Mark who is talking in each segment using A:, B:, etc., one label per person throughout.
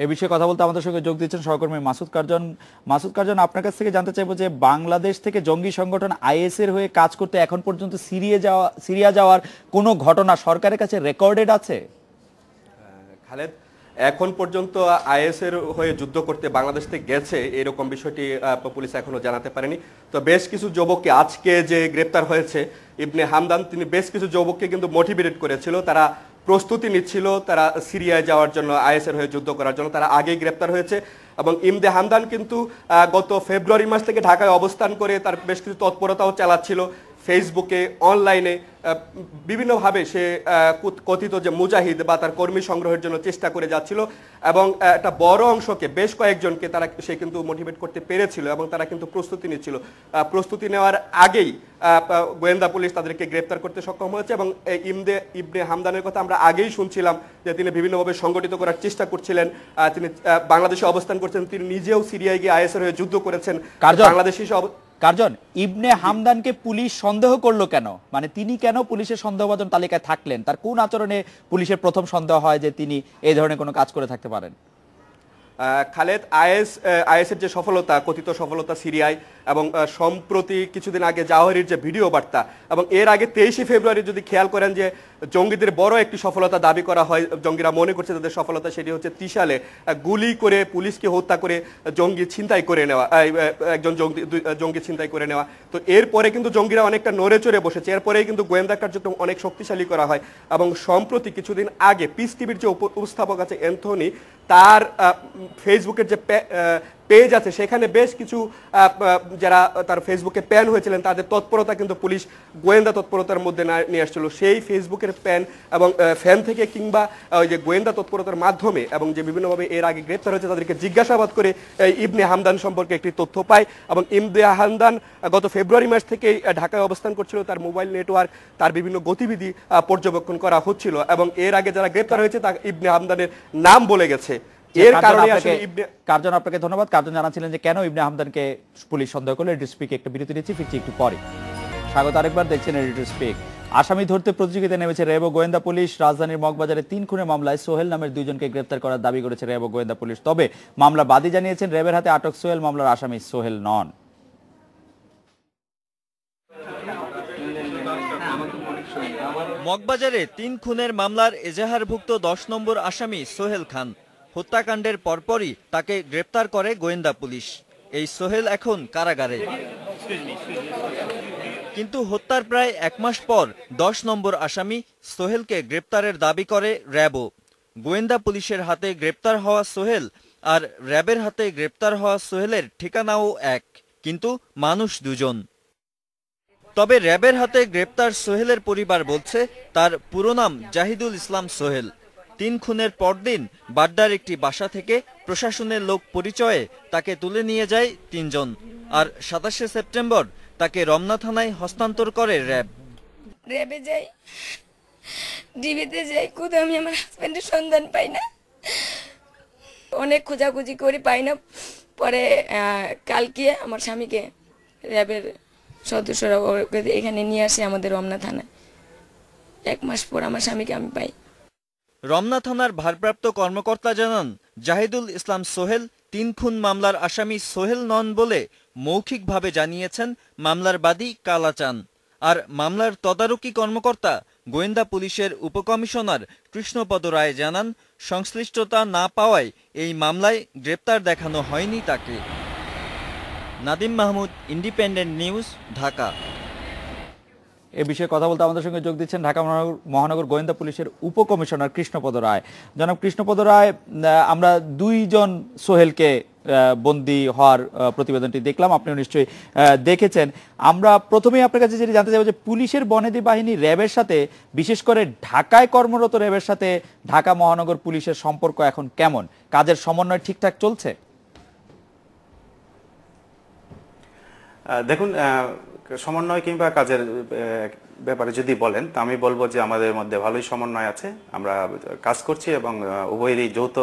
A: এ বিষয়ে কথা বলতে আমাদের সঙ্গে যোগ দিচ্ছেন সহকর্মী মাসুদ কার্জন। মাসুদ কার্জন, আপনার কাছ থেকে জানতে চাইবো যে বাংলাদেশ থেকে জঙ্গি সংগঠন আইএস এর হয়ে কাজ করতে এখন পর্যন্ত সিরিয়া যাওয়ার কোনো ঘটনা সরকারের কাছে রেকর্ডেড আছে?
B: খালেদ, এখন পর্যন্ত আইএস এর হয়ে যুদ্ধ করতে বাংলাদেশ থেকে গেছে এরকম বিষয়টি পুলিশ এখনো জানাতে পারেনি। তো বেশ কিছু যুবককে আজকে যে গ্রেপ্তার হয়েছে ইবনে হামদান, তিনি বেশ কিছু যুবককে কিন্তু মোটিভেটেড করেছিল, তারা প্রস্তুতি নিচ্ছিল তারা সিরিয়ায় যাওয়ার জন্য, আইএস এর হয়ে যুদ্ধ করার জন্য। তারা আগেই গ্রেপ্তার হয়েছে এবং ইবনে হামদান কিন্তু গত ফেব্রুয়ারি মাস থেকে ঢাকায় অবস্থান করে তার বেশ কিছু তৎপরতাও চালাচ্ছিল ফেসবুকে, অনলাইনে বিভিন্নভাবে সে কথিত যে মুজাহিদ বা তার কর্মী সংগ্রহের জন্য চেষ্টা করে যাচ্ছিল এবং একটা বড় অংশকে, বেশ কয়েকজনকে সে কিন্তু মোটিভেট করতে পেরেছিল এবং তারা কিন্তু প্রস্তুতি নিচ্ছিল। প্রস্তুতি নেওয়ার আগেই গোয়েন্দা পুলিশ তাদেরকে গ্রেপ্তার করতে সক্ষম হয়েছে এবং ইবনে হামদানের কথা আমরা আগেই শুনছিলাম যে তিনি বিভিন্নভাবে সংগঠিত করার চেষ্টা করছিলেন, তিনি বাংলাদেশে অবস্থান করছেন, তিনি নিজেও সিরিয়ায় গিয়ে আইএস এর হয়ে যুদ্ধ করেছেন। বাংলাদেশি
A: কার্জন, ইবনে হামদানকে পুলিশ সন্দেহ করলো কেন? মানে তিনি কেন পুলিশের সন্দেহভাজন তালিকায় থাকলেন? তার কোন আচরণে পুলিশের প্রথম সন্দেহ হয় যে তিনি এই ধরনের কোনো কাজ করে থাকতে পারেন?
B: খালেদ, আইএস এর যে সফলতা, কথিত সফলতা সিরিয়ায় এবং সম্প্রতি কিছুদিন আগে জাওয়াহিরির যে ভিডিও বার্তা এবং এর আগে 23শে ফেব্রুয়ারি যদি খেয়াল করেন যে জঙ্গিদের বড় একটি সফলতা দাবি করা হয়, জঙ্গিরা মনে করছে তাদের সফলতা, সেটি হচ্ছে ত্রিশালে গুলি করে পুলিশকে হত্যা করে জঙ্গি ছিনতাই করে নেওয়া, একজন জঙ্গি ছিনতাই করে নেওয়া। তো এরপরে কিন্তু জঙ্গিরা অনেকটা নড়ে চড়ে বসেছে, এরপরেই কিন্তু গোয়েন্দা কার্যক্রম অনেক শক্তিশালী করা হয় এবং সম্প্রতি কিছুদিন আগে পিস টিভির যে উপস্থাপক আছে অ্যান্থনি, তার ফেসবুকের যে পেজ আছে সেখানে বেশ কিছু যারা তার ফেসবুকে প্যান হয়েছিলেন তাদের তৎপরতা কিন্তু পুলিশ গোয়েন্দা তৎপরতার মধ্যে নিয়ে আসছিল। সেই ফেসবুকের প্যান এবং ফ্যান থেকে কিংবা ওই যে গোয়েন্দা তৎপরতার মাধ্যমে এবং যে বিভিন্নভাবে এর আগে গ্রেপ্তার হয়েছে তাদেরকে জিজ্ঞাসাবাদ করে ইবনে হামদান সম্পর্কে একটি তথ্য পায় এবং ইবনে হামদান গত ফেব্রুয়ারি মাস থেকেই ঢাকায় অবস্থান করছিল, তার মোবাইল নেটওয়ার্ক, তার বিভিন্ন গতিবিধি পর্যবেক্ষণ করা হচ্ছিল এবং এর আগে যারা গ্রেপ্তার হয়েছে তা ইবনে হামদানের নাম বলে গেছে। এর কারণে আসলে
A: কার্জন, আপনাকে ধন্যবাদ। কার্জন জানাচ্ছিলেন যে কেন ইবনে হামদানকে পুলিশ সন্দেহ করলো। এডিটর স্পিক একটা বিরতি নিচ্ছি, ফিরছি একটু পরে। স্বাগত আরেকবার, দেখছেন এডিটর স্পিক। আসামি ধরতে প্রতিযোগিতায় নেমেছে র্যাব ও গোয়েন্দা পুলিশ। রাজধানীর মগবাজারে 3 খুনের মামলায় সোহেল নামের 2 জনকে গ্রেফতার করার দাবি করেছে র্যাব ও গোয়েন্দা পুলিশ। তবে মামলা বাদী জানিয়েছেন র্যাবের হাতে আটক সোহেল মামলার আসামি সোহেল নন।
C: মগবাজারে 3 খুনের মামলার এজাহারভুক্ত 10 নম্বর আসামি সোহেল খান। হত্যাকাণ্ডের পরপরই তাকে গ্রেপ্তার করে গোয়েন্দা পুলিশ। এই সোহেল এখন কারাগারে, কিন্তু হত্যার প্রায় 1 মাস পর 10 নম্বর আসামি সোহেলকে গ্রেপ্তারের দাবি করে র্যাবও। গোয়েন্দা পুলিশের হাতে গ্রেপ্তার হওয়া সোহেল আর র্যাবের হাতে গ্রেপ্তার হওয়া সোহেলের ঠিকানাও এক, কিন্তু মানুষ দুজন। তবে র্যাবের হাতে গ্রেপ্তার সোহেলের পরিবার বলছে তার পুরো নাম জাহিদুল ইসলাম সোহেল। 3 খুনের পরদিন বাড্ডার একটি বাসা থেকে প্রশাসনের লোক পরিচয়ে তাকে তুলে নিয়ে যায় 3 জন, আর 27শে সেপ্টেম্বর তাকে রমনা থানায় হস্তান্তর করে র্যাব।
D: র্যাবে যাই, ডিবিতে যাই, কোথাও আমি আমার হাজব্যান্ডের সন্ধান পাই না, অনেক খোঁজাখুঁজি করি, পাই না। পরে কালকে আমার স্বামীকে র্যাবের সদস্যরা এখানে নিয়ে আসে আমাদের রমনা থানায়। 1 মাস পর আমার স্বামীকে আমি পাই।
C: রমনা থানার ভারপ্রাপ্ত কর্মকর্তা জানান, জাহিদুল ইসলাম সোহেল 3 খুন মামলার আসামি সোহেল নন বলে মৌখিকভাবে জানিয়েছেন মামলার বাদী কালাচান। আর মামলার তদারকি কর্মকর্তা গোয়েন্দা পুলিশের উপকমিশনার কৃষ্ণপদ রায় জানান, সংশ্লিষ্টতা না পাওয়ায় এই মামলায় গ্রেপ্তার দেখানো হয়নি তাকে। Nadim Mahmud, independent news, Dhaka.
A: এ বিষয়ে কথা বলতে আমাদের সঙ্গে যোগ দিচ্ছেন ঢাকা মহানগর গোয়েন্দা পুলিশের উপকমিশনার কৃষ্ণপদ রায়। জনাব কৃষ্ণপদ রায়, আমরা 2 জন সোহেলকে বন্দী হওয়ার প্রতিবেদনটি দেখলাম, আপনিও নিশ্চয়ই দেখেছেন। আমরা প্রথমেই আপনার কাছে যেটি জানতে চাইব যে পুলিশের বনেদি বাহিনী র্যাবের সাথে, বিশেষ করে ঢাকায় কর্মরত র্যাবের সাথে ঢাকা মহানগর পুলিশের সম্পর্ক এখন কেমন? কাজের সমন্বয় ঠিকঠাক চলছে?
E: দেখুন, সমন্বয় কিংবা কাজের ব্যাপারে যদি বলেন তো আমি বলবো যে আমাদের মধ্যে ভালোই সমন্বয় আছে, আমরা কাজ করছি এবং উভয়েরই যৌথ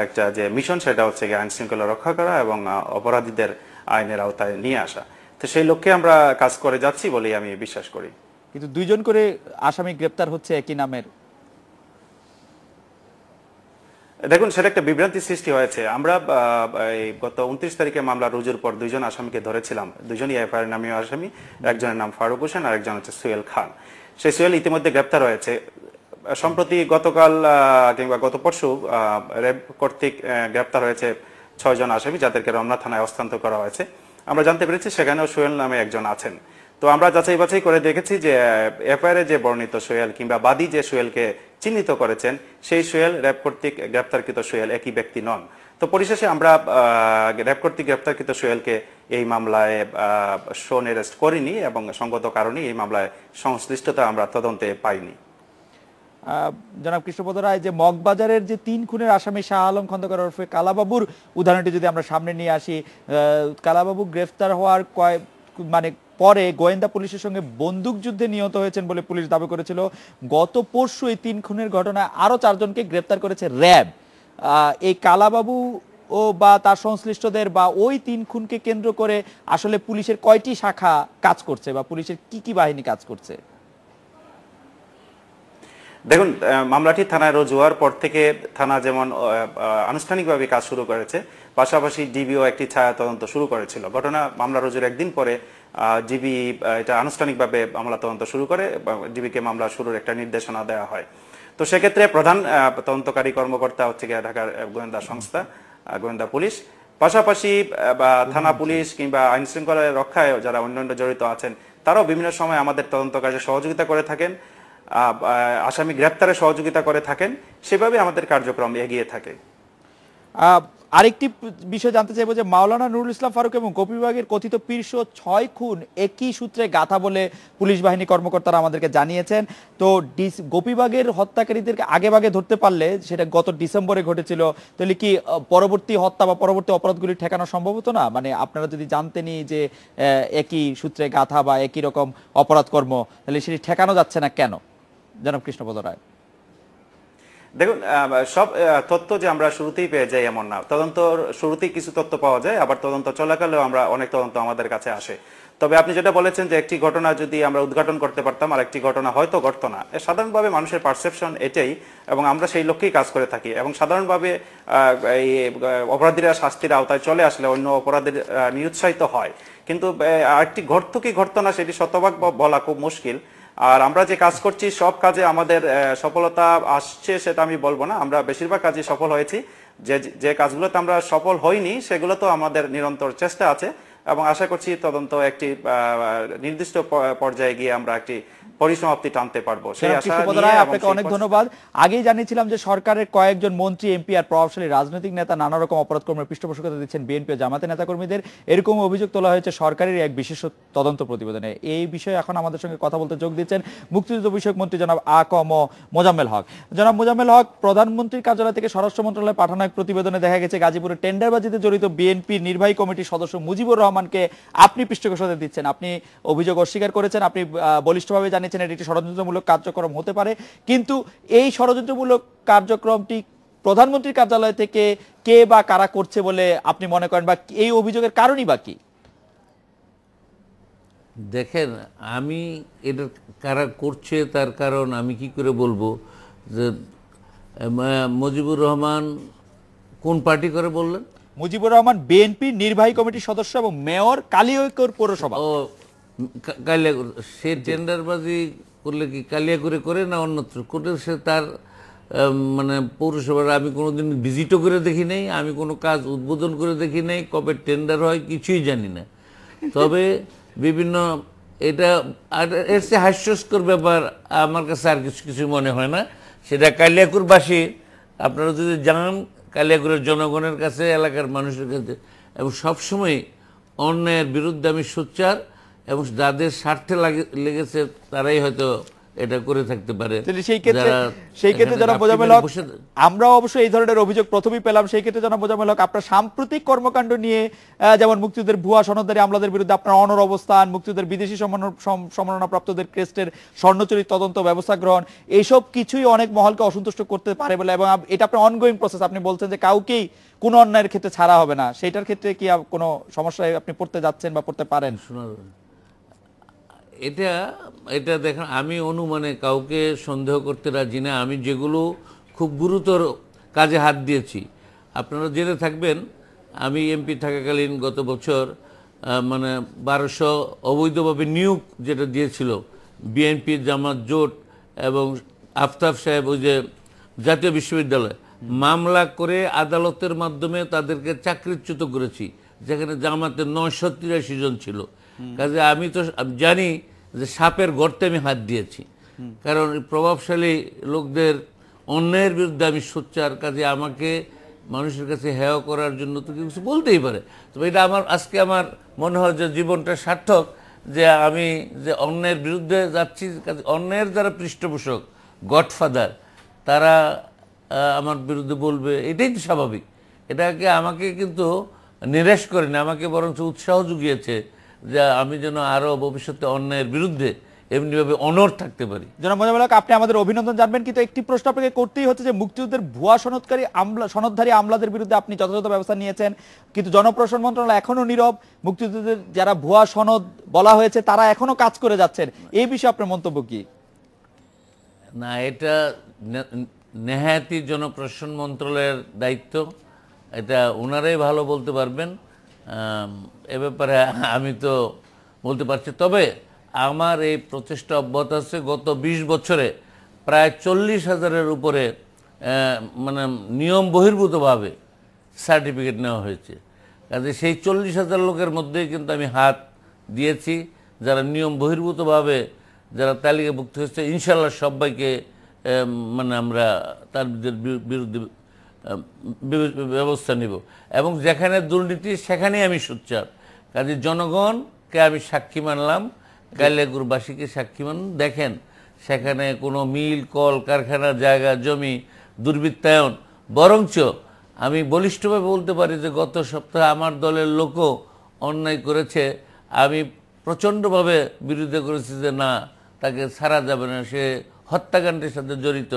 E: একটা যে মিশন সেটা হচ্ছে আইন শৃঙ্খলা রক্ষা করা এবং অপরাধীদের আইনের আওতায় নিয়ে আসা। তো সেই লক্ষ্যে আমরা কাজ করে যাচ্ছি বলেই আমি বিশ্বাস করি।
A: কিন্তু 2 জন করে আসামি গ্রেপ্তার হচ্ছে একই নামের।
E: দেখুন, সেটা একটা বিভ্রান্তি সৃষ্টি হয়েছে। আমরা এই গত 29 তারিখে মামলা রুজুর পর দুইজন আসামিকে ধরেছিলাম, দুজনই এফআইআর নামীয় আসামি। একজনের নাম ফারুক হোসেন আর একজন হচ্ছে সোহেল খান। সেই সোহেল ইতিমধ্যে গ্রেপ্তার হয়েছে। সম্প্রতি গতকাল কিংবা গত পরশু র্যাব কর্তৃক গ্রেপ্তার হয়েছে 6 জন আসামি, যাদেরকে রমনা থানায় হস্তান্তর করা হয়েছে। আমরা জানতে পেরেছি সেখানেও সোহেল নামে একজন আছেন। তো আমরা যাচাই বাছাই করে দেখেছি যে এফআইআর যে বর্ণিত সোহেল কিংবা বাদী যে সোহেলকে চিহ্নিত করেছেন, সেই সোহেল র্যাব কর্তৃক গ্রেপ্তারকৃত সোহেল একই ব্যক্তি নন। তো পরিশেষে আমরা র্যাব কর্তৃক গ্রেপ্তারকৃত সোহেলকে এই মামলায় শোন অ্যারেস্ট করিনি এবং সঙ্গত কারণে এই মামলায় সংশ্লিষ্টতা আমরা তদন্তে পাইনি।
A: জনাব কৃষ্ণপদ রায়, যে মগবাজারের যে 3 খুনের আসামি শাহ আলম খন্দকার ওরফে কালাবাবুর উদাহরণটি যদি আমরা সামনে নিয়ে আসি, কালাবাবু গ্রেফতার হওয়ার পরে গোয়েন্দা পুলিশের সঙ্গে বন্দুক যুদ্ধে নিহত হয়েছেন বলে পুলিশ দাবি করেছিল। গত পরশু এই 3 খুনের ঘটনায় আরো 4 জনকে গ্রেফতার করেছে র্যাব। এই কালাবাবু ও বা তার সংশ্লিষ্টদের বা ওই 3 খুনকে কেন্দ্র করে আসলে পুলিশের কয়টি শাখা কাজ করছে বা পুলিশের কি বাহিনী কাজ করছে?
E: দেখুন, মামলাটি থানায় রুজু হওয়ার পর থেকে থানা যেমন আনুষ্ঠানিকভাবে কাজ শুরু করেছে, পাশাপাশি ডিবিও একটি ছায়া তদন্ত শুরু করেছিল। মামলা রুজুর একদিন পরে ডিবি এটা আনুষ্ঠানিকভাবে মামলা তদন্ত শুরু করে, ডিবিকে মামলা শুরুর একটা নির্দেশনা দেওয়া হয়। তো সেক্ষেত্রে প্রধান তদন্তকারী কর্মকর্তা হচ্ছে ঢাকার গোয়েন্দা সংস্থা, গোয়েন্দা পুলিশ। পাশাপাশি থানা পুলিশ কিংবা আইন শৃঙ্খলা রক্ষায় যারা অন্যান্য জড়িত আছেন, তারাও বিভিন্ন সময় আমাদের তদন্ত কাজে সহযোগিতা করে থাকেন, আসামি গ্রেপ্তারে সহযোগিতা করে থাকেন। সেভাবে আমাদের কার্যক্রম এগিয়ে থাকে।
A: আরেকটি বিষয় জানতে চাইবো যে মাওলানা নুরুল ইসলাম ফারুক এবং গোপী বিভাগের কথিত 6 খুন একই সূত্রে গাথা বলে পুলিশ বাহিনী কর্মকর্তারা আমাদেরকে জানিয়েছেন। তো গোপী বিভাগের হত্যাকারীদেরকে আগে ধরতে পারলে, সেটা গত ডিসেম্বরে ঘটেছিল, তাহলে কি পরবর্তী হত্যা বা পরবর্তী অপরাধগুলি ঠেকানো সম্ভব হতো না? আপনারা যদি জানতেনই যে একই সূত্রে গাথা বা একই রকম অপরাধ কর্ম, তাহলে সেটি ঠেকানো যাচ্ছে না কেন, জনাব কৃষ্ণপদ রায়?
E: দেখুন, সব তথ্য যে আমরা শুরুতেই পেয়ে যাই এমন না। তদন্ত শুরুতেই কিছু তথ্য পাওয়া যায়, আবার তদন্ত চলাকালেও আমরা অনেক তদন্ত আমাদের কাছে আসে। তবে আপনি যেটা বলেছেন যে একটি ঘটনা যদি আমরা উদ্ঘাটন করতে পারতাম আর একটি ঘটনা হয়তো ঘটতো না, সাধারণভাবে মানুষের পারসেপশন এটাই, এবং আমরা সেই লক্ষ্যেই কাজ করে থাকি। এবং সাধারণভাবে এই অপরাধীরা শাস্তির আওতায় চলে আসলে অন্য অপরাধীর নিরুৎসাহিত হয়, কিন্তু আরেকটি ঘটতো কি ঘটতো না সেটি শতভাগ বলা খুব মুশকিল। আর আমরা যে কাজ করছি সব কাজে আমাদের সফলতা আসছে সেটা আমি বলবো না, আমরা বেশিরভাগ কাজে সফল হয়েছি। যে কাজগুলোতে আমরা সফল হইনি সেগুলো তো আমাদের নিরন্তর চেষ্টা আছে, এবং আশা করছি তদন্ত একটি নির্দিষ্ট পর্যায়ে গিয়ে আমরা একটি পরিসমাপ্তি টানতে পারবো।
A: আপনাকে অনেক ধন্যবাদ। আগেই জানিয়েছিলাম যে সরকারের কয়েকজন মন্ত্রী, এমপি আর প্রভাবশালী রাজনৈতিক নেতা নানা রকম অপরাধ কর্মের পৃষ্ঠপোষকতা দিচ্ছেন বিএনপি ও জামাতে নেতাকর্মীদের। এরকম অভিযোগ তোলা হয়েছে সরকারের এক বিশেষ তদন্ত প্রতিবেদনে। এই বিষয়ে এখন আমাদের সঙ্গে কথা বলতে যোগ দিচ্ছেন মুক্তিযুদ্ধ বিষয়ক মন্ত্রী জনাব আ.ক.ম মোজাম্মেল হক। জনাব মোজাম্মেল হক, প্রধানমন্ত্রীর কার্যালয় থেকে স্বরাষ্ট্র মন্ত্রণালয়ে পাঠানো এক প্রতিবেদনে দেখা গেছে গাজীপুরে টেন্ডারবাজিতে জড়িত বিএনপির নির্বাহী কমিটির সদস্য মুজিবুর রহমানকে আপনি পৃষ্ঠপোষকতা দিচ্ছেন। আপনি অভিযোগ অস্বীকার করেছেন, আপনি বলিষ্ঠভাবে জানিয়েছেন এটি একটি ষড়যন্ত্রমূলক কার্যক্রম হতে পারে। কিন্তু এই ষড়যন্ত্রমূলক কার্যক্রমটি প্রধানমন্ত্রীর কার্যালয় থেকে কে বা কারা করছে বলে আপনি মনে করেন, বা এই অভিযোগের কারণই বা কি?
F: দেখেন, আমি এটা কারা করছে তার কারণ আমি কি করে বলবো? যে মুজিবুর রহমান কোন পার্টি করে বললেন?
A: মুজিবুর রহমান বিএনপি নির্বাহী কমিটির সদস্য এবং মেয়র কালিয়াকৈর পৌরসভা।
F: ও কালিয়াকৈর, সে টেন্ডারবাজি করলে কি কালিয়াকৈরে করে না অন্যত্র করে? সে তার পৌরসভার আমি কোনোদিন ভিজিটও করে দেখি নাই, আমি কোনো কাজ উদ্বোধন করে দেখি নাই, কবে টেন্ডার হয় কিছুই জানি না। তবে বিভিন্ন এটা এর চেয়ে হাস্যস্কর ব্যাপার আমার কাছে আর কিছু মনে হয় না। সেটা কালিয়াকৈরবাসী, আপনারা যদি জানান কালিয়াকৈরের জনগণের কাছে, এলাকার মানুষের কাছে, এবং সবসময় অন্যায়ের বিরুদ্ধে আমি সোচ্চার, এবং যাদের স্বার্থে লেগেছে তারাই হয়তো এটা করে থাকতে পারে।
A: সেই ক্ষেত্রে জনাব মোজাম্মেল হক, আমরা অবশ্য এই ধরনের অভিযোগ প্রথমেই পেলাম। সেই ক্ষেত্রে জনাব মোজাম্মেল হক, আপনার সাম্প্রতিক কর্মকাণ্ড নিয়ে, যেমন মুক্তিযুদ্ধের ভুয়া সনদধারী আমলাদের বিরুদ্ধে আপনার অনড় অবস্থান, মুক্তিযুদ্ধের বিদেশি সম্মাননাপ্রাপ্তদের কেসের স্বর্ণচুরির তদন্ত ব্যবস্থা গ্রহণ, এইসব কিছুই অনেক মহলকে অসন্তুষ্ট করতে পারে বলে, এবং এটা আপনার অনগোয়িং প্রসেস। আপনি বলছেন যে কাউকেই কোনো অন্যায়ের ক্ষেত্রে ছাড়া হবে না, সেইটার ক্ষেত্রে কি কোনো সমস্যায় আপনি পড়তে যাচ্ছেন বা পড়তে পারেন?
F: এটা দেখেন, আমি অনুমানে কাউকে সন্দেহ করতে রাজি না। আমি যেগুলো খুব গুরুতর কাজে হাত দিয়েছি। আপনারা জেনে থাকবেন আমি এমপি থাকাকালীন গত বছর মানে 1200 অবৈধভাবে নিয়োগ যেটা দিয়েছিল বিএনপি, জামাত, জোট এবং আফতাব সাহেব, ওই যে জাতীয় বিশ্ববিদ্যালয়, মামলা করে আদালতের মাধ্যমে তাদেরকে চাকরিচ্যুত করেছি, যেখানে জামাতের 983 জন ছিল। কাজে আমি তো জানি যে সাপের গর্তে আমি হাত দিয়েছি, কারণ প্রভাবশালী লোকদের অন্যায়ের বিরুদ্ধে আমি সোচ্চার। কাজে আমাকে মানুষের কাছে হেয় করার জন্য তো কিছু বলতেই পারে। তবে এটা আজকে আমার মনে হয় যে জীবনটা সার্থক, যে আমি যে অন্যায়ের বিরুদ্ধে যাচ্ছি। অন্যায়ের যারা পৃষ্ঠপোষক, গডফাদার, তারা আমার বিরুদ্ধে বলবে, এটাই তো স্বাভাবিক। এটাকে আমাকে কিন্তু নিরাশ করেনি, আমাকে বরঞ্চ উৎসাহ জুগিয়েছে যে আমি যেন আরও ভবিষ্যতে অন্যায়ের বিরুদ্ধে এমনিভাবে অনড় থাকতে পারি।
A: জনাব মোজাম্মেল হক, আপনি আমাদের অভিনন্দন জানবেন, কিন্তু একটি প্রশ্ন আপনাকে করতেই হচ্ছে যে মুক্তিযুদ্ধের ভুয়া সনদধারী আমলাদের বিরুদ্ধে আপনি যথাযথ ব্যবস্থা নিয়েছেন, কিন্তু জনপ্রশাসন মন্ত্রণালয় এখনো নীরব। মুক্তিযুদ্ধের যারা ভুয়া সনদ বলা হয়েছে তারা এখনো কাজ করে যাচ্ছেন, এই বিষয়ে আপনার মন্তব্য কি?
F: না, এটা নেহায়াতি জনপ্রশাসন মন্ত্রণালয়ের দায়িত্ব, এটা ওনারাই ভালো বলতে পারবেন। এ ব্যাপারে আমি তো বলতে পারছি। তবে আমার এই প্রচেষ্টা অব্যাহত আছে। গত 20 বছরে প্রায় 40,000-এর উপরে মানে নিয়ম বহির্ভূতভাবে সার্টিফিকেট নেওয়া হয়েছে। কাজে সেই 40,000 লোকের মধ্যেই কিন্তু আমি হাত দিয়েছি। যারা নিয়ম বহির্ভূতভাবে যারা তালিকাভুক্ত হয়েছে, ইনশাল্লাহ সবাইকে মানে আমরা তার বিরুদ্ধে ব্যবস্থা নিব, এবং যেখানে দুর্নীতি সেখানেই আমি সোচ্চার। কাজে জনগণকে আমি সাক্ষী মানলাম, কালিয়াকৈরবাসীকে সাক্ষী মানুন। দেখেন সেখানে কোনো মিল, কল কারখানা, জায়গা জমি দুর্বৃত্তায়ন, বরঞ্চ আমি বলিষ্ঠভাবে বলতে পারি যে গত সপ্তাহে আমার দলের লোকও অন্যায় করেছে, আমি প্রচণ্ডভাবে বিরোধিতা করেছি যে না, তাকে ছাড়া যাবে না, সে হত্যাকাণ্ডের সাথে জড়িত,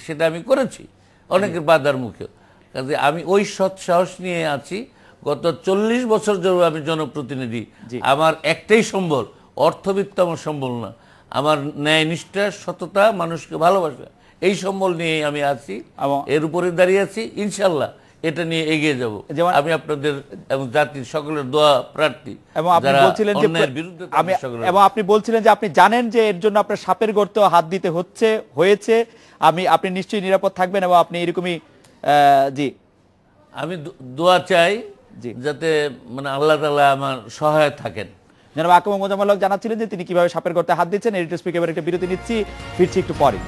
F: সেটা আমি করেছি অনেকের বাধার মুখে। কাজে আমি ওই সৎ সাহস নিয়ে আছি। গত 40 বছর ধরে আমি জনপ্রতিনিধি। আমার একটাই সম্বল, অর্থবিত্ত আমার সম্বল না, আমার ন্যায় নিষ্ঠা, সততা, মানুষকে ভালোবাসা, এই সম্বল নিয়ে আমি আছি, এর উপরে দাঁড়িয়ে আছি। ইনশাল্লাহ এটা নিয়ে এগিয়ে যাব। আমি আপনাদের এবং জাতির সকলের দোয়া প্রার্থী।
A: এবং আপনি বলছিলেন যে আপনি জানেন যে এর জন্য আপনার সাপের গর্তেও হাত দিতে হয়েছে। আপনি নিশ্চয়ই নিরাপদ থাকবেন, এবং আপনি এরকমই জি
F: আমি দোয়া চাই যাতে মানে আল্লাহ তাআলা আমার সহায় থাকেন।
A: জনাব আকরাম মোজাম্মেল হক জানাচ্ছিলেন যে তিনি কিভাবে সাপের গর্তে হাত দিচ্ছেন। এডিটর স্পিক এবার একটা বিরতি নিচ্ছি, ফিরছি একটু পরে।